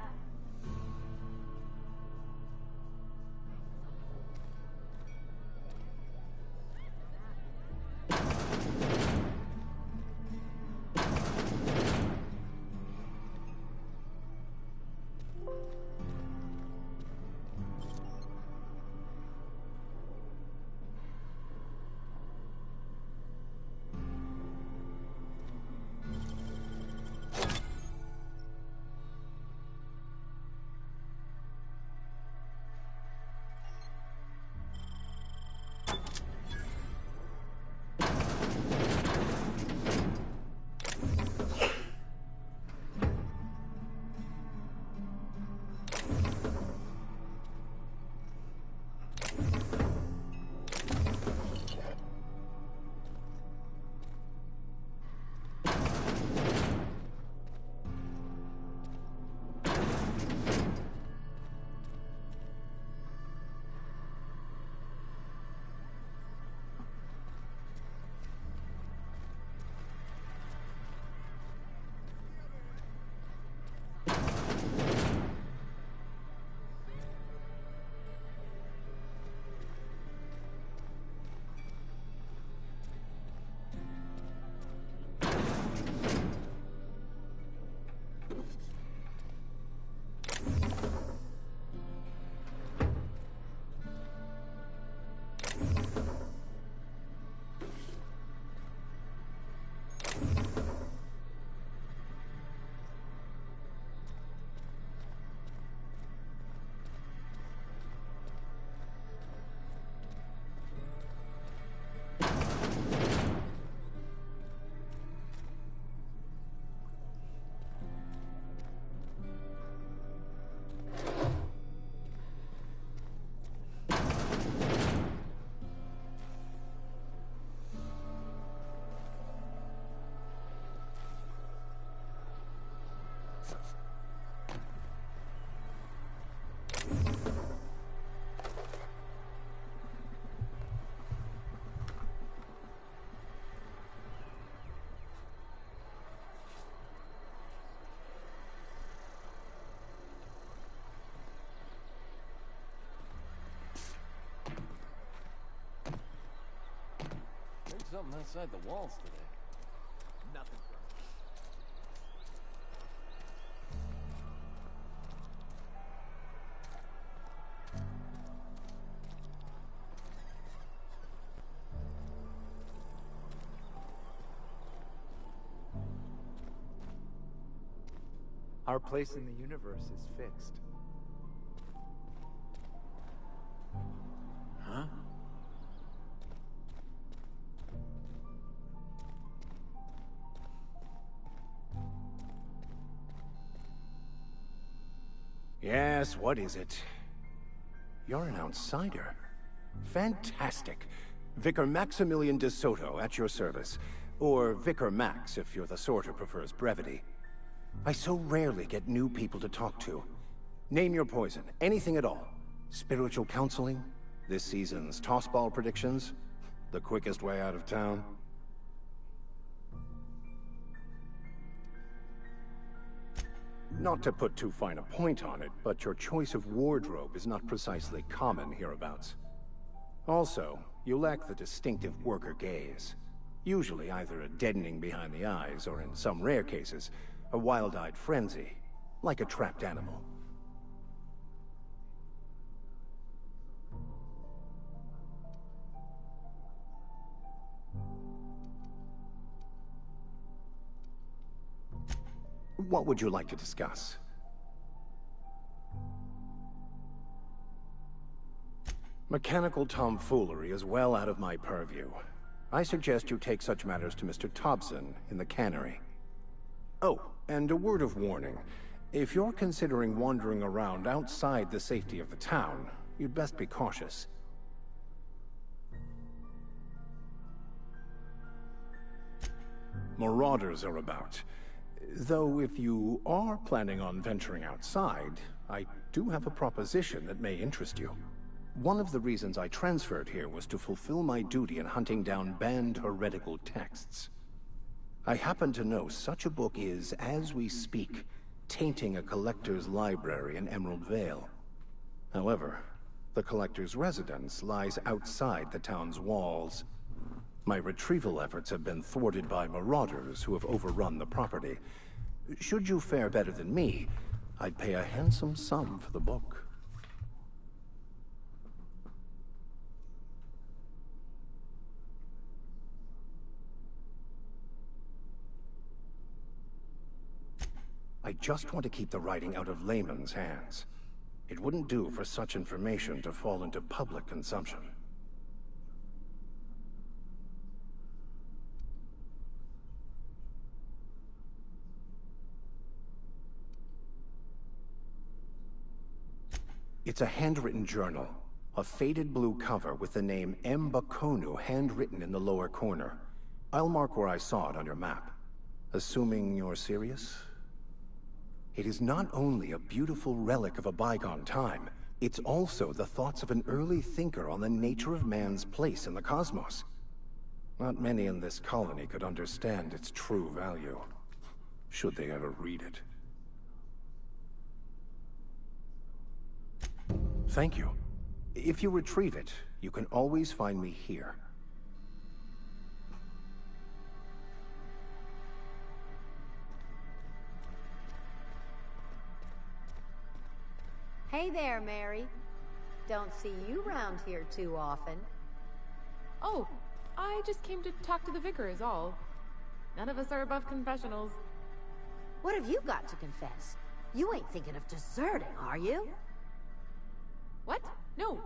Something outside the walls today. Nothing from Our place in the universe is fixed. Huh? Yes, what is it? You're an outsider. Fantastic. Vicar Maximilian de Soto, at your service. Or Vicar Max, if you're the sort who prefers brevity. I so rarely get new people to talk to. Name your poison, anything at all. Spiritual counseling? This season's tossball predictions? The quickest way out of town? Not to put too fine a point on it, but your choice of wardrobe is not precisely common hereabouts. Also, you lack the distinctive worker gaze. Usually either a deadening behind the eyes, or in some rare cases, a wild-eyed frenzy, like a trapped animal. What would you like to discuss? Mechanical tomfoolery is well out of my purview. I suggest you take such matters to Mr. Thompson in the cannery. Oh, and a word of warning. If you're considering wandering around outside the safety of the town, you'd best be cautious. Marauders are about. Though if you are planning on venturing outside, I do have a proposition that may interest you. One of the reasons I transferred here was to fulfill my duty in hunting down banned heretical texts. I happen to know such a book is, as we speak, tainting a collector's library in Emerald Vale. However, the collector's residence lies outside the town's walls. My retrieval efforts have been thwarted by marauders who have overrun the property. Should you fare better than me, I'd pay a handsome sum for the book. I just want to keep the writing out of layman's hands. It wouldn't do for such information to fall into public consumption. It's a handwritten journal, a faded blue cover with the name M'Bakono handwritten in the lower corner. I'll mark where I saw it on your map. Assuming you're serious? It is not only a beautiful relic of a bygone time, it's also the thoughts of an early thinker on the nature of man's place in the cosmos. Not many in this colony could understand its true value, should they ever read it. Thank you. If you retrieve it, you can always find me here. Hey there, Mary. Don't see you round here too often. Oh, I just came to talk to the vicar is all. None of us are above confessionals. What have you got to confess? You ain't thinking of deserting, are you? What? No.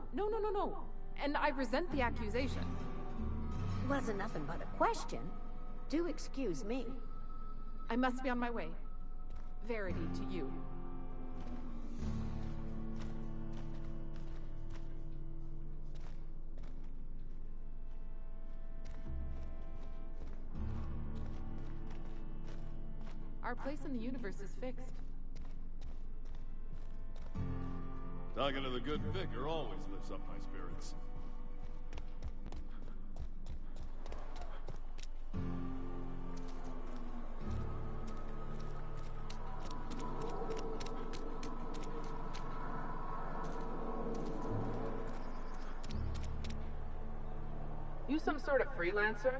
And I resent the accusation. Wasn't nothing but a question. Do excuse me. I must be on my way. Verity to you. Our place in the universe is fixed. Talking to the good vicar always lifts up my spirits. You some sort of freelancer?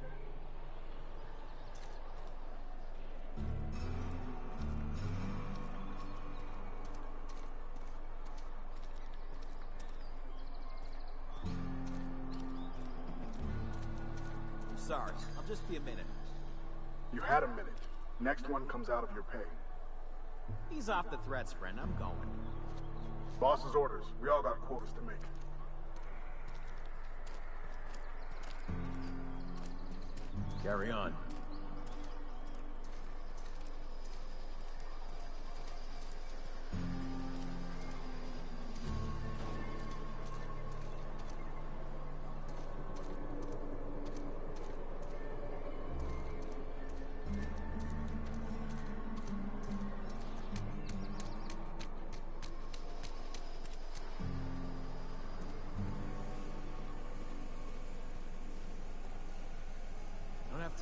Sorry, I'll just be a minute. You had a minute. Next one comes out of your pay. Ease off the threats, friend. I'm going. Boss's orders. We all got quotas to make. Carry on.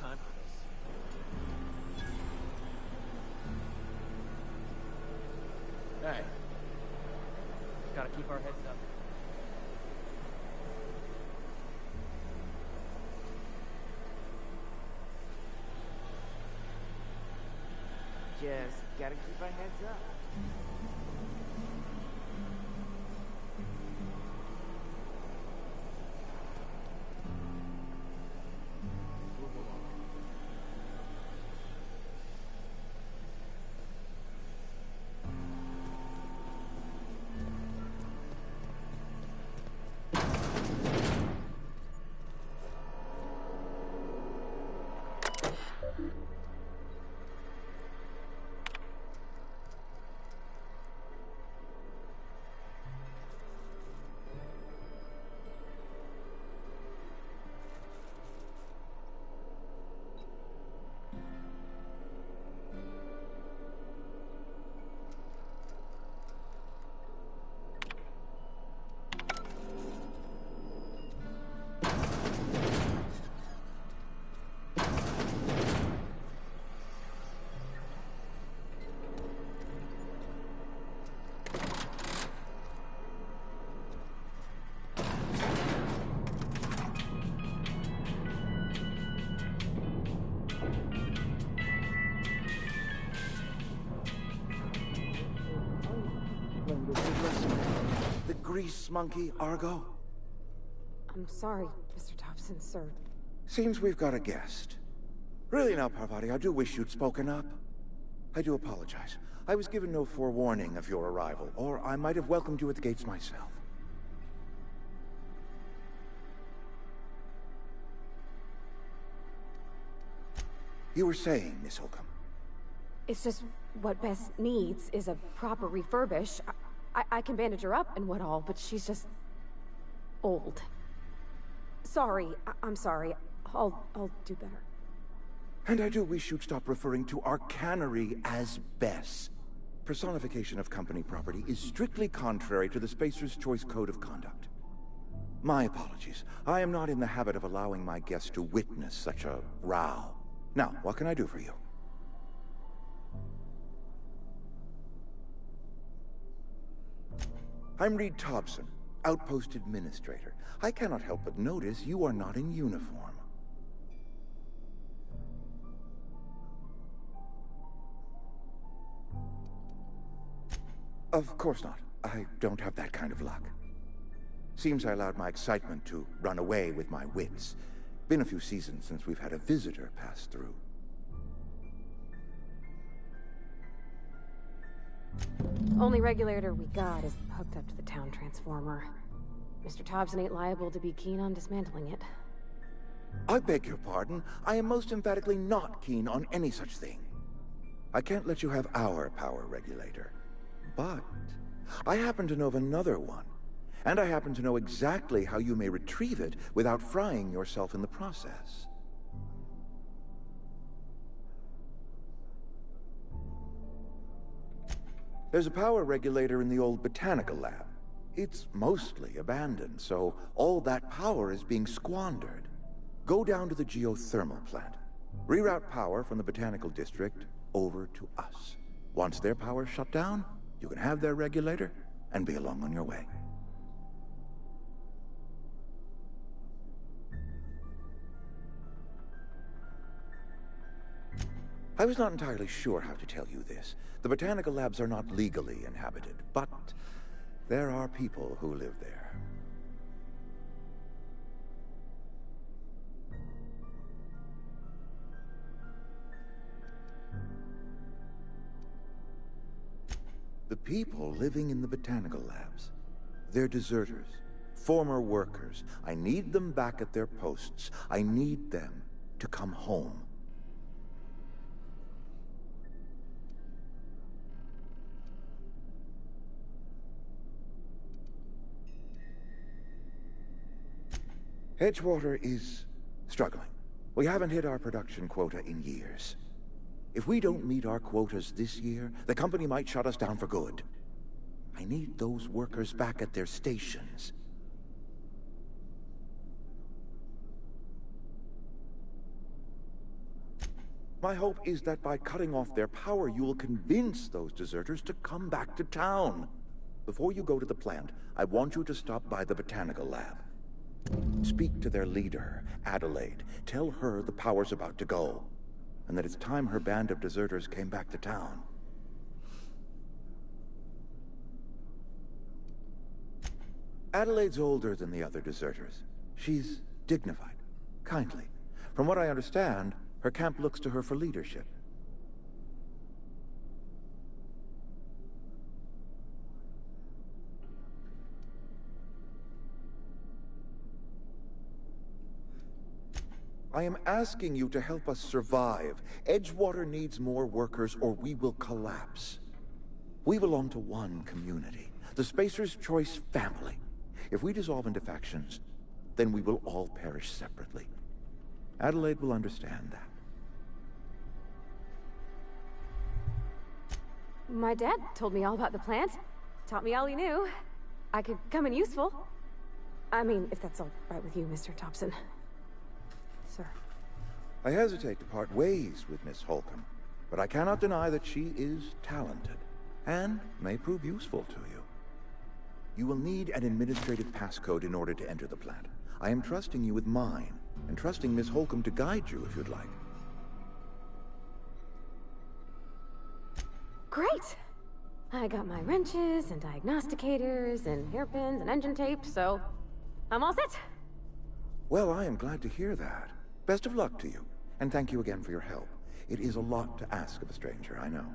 Time for this. Hey. Gotta keep our heads up. Just gotta keep our heads up. The grease monkey, Argo? I'm sorry, Mr. Thompson, sir. Seems we've got a guest. Really now, Parvati, I do wish you'd spoken up. I do apologize. I was given no forewarning of your arrival, or I might have welcomed you at the gates myself. You were saying, Miss Holcomb. It's just what Bess needs is a proper refurbish. I can bandage her up and what all, but she's just old. Sorry, I'm sorry. I'll do better. And I do wish you'd stop referring to our cannery as Bess. Personification of company property is strictly contrary to the Spacer's Choice Code of Conduct. My apologies. I am not in the habit of allowing my guests to witness such a row. Now, what can I do for you? I'm Reed Thompson, Outpost Administrator. I cannot help but notice you are not in uniform. Of course not. I don't have that kind of luck. Seems I allowed my excitement to run away with my wits. Been a few seasons since we've had a visitor pass through. Only regulator we got is hooked up to the town transformer. Mr. Thompson ain't liable to be keen on dismantling it. I beg your pardon. I am most emphatically not keen on any such thing. I can't let you have our power regulator. But I happen to know of another one. And I happen to know exactly how you may retrieve it without frying yourself in the process. There's a power regulator in the old botanical lab. It's mostly abandoned, so all that power is being squandered. Go down to the geothermal plant. Reroute power from the botanical district over to us. Once their power's shut down, you can have their regulator and be along on your way. I was not entirely sure how to tell you this. The botanical labs are not legally inhabited, but there are people who live there. The people living in the botanical labs, they're deserters, former workers. I need them back at their posts. I need them to come home. Edgewater is struggling. We haven't hit our production quota in years. If we don't meet our quotas this year, the company might shut us down for good. I need those workers back at their stations. My hope is that by cutting off their power, you will convince those deserters to come back to town. Before you go to the plant, I want you to stop by the botanical lab. Speak to their leader, Adelaide. Tell her the power's about to go, and that it's time her band of deserters came back to town. Adelaide's older than the other deserters. She's dignified, kindly. From what I understand, her camp looks to her for leadership. I am asking you to help us survive. Edgewater needs more workers or we will collapse. We belong to one community, the Spacer's Choice family. If we dissolve into factions, then we will all perish separately. Adelaide will understand that. My dad told me all about the plant. Taught me all he knew. I could come in useful. I mean, if that's all right with you, Mr. Thompson. Sir. I hesitate to part ways with Miss Holcomb, but I cannot deny that she is talented, and may prove useful to you. You will need an administrative passcode in order to enter the plant. I am trusting you with mine, and trusting Miss Holcomb to guide you if you'd like. Great! I got my wrenches and diagnosticators and hairpins and engine tape, so I'm all set. Well, I am glad to hear that. Best of luck to you, and thank you again for your help. It is a lot to ask of a stranger, I know.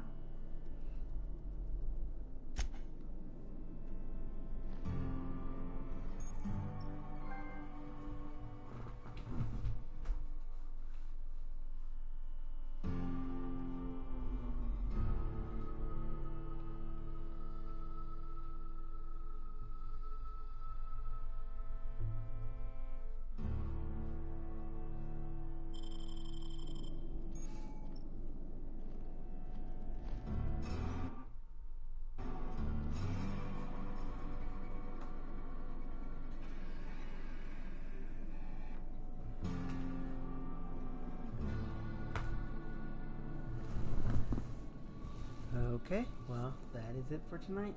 Okay, well, that is it for tonight.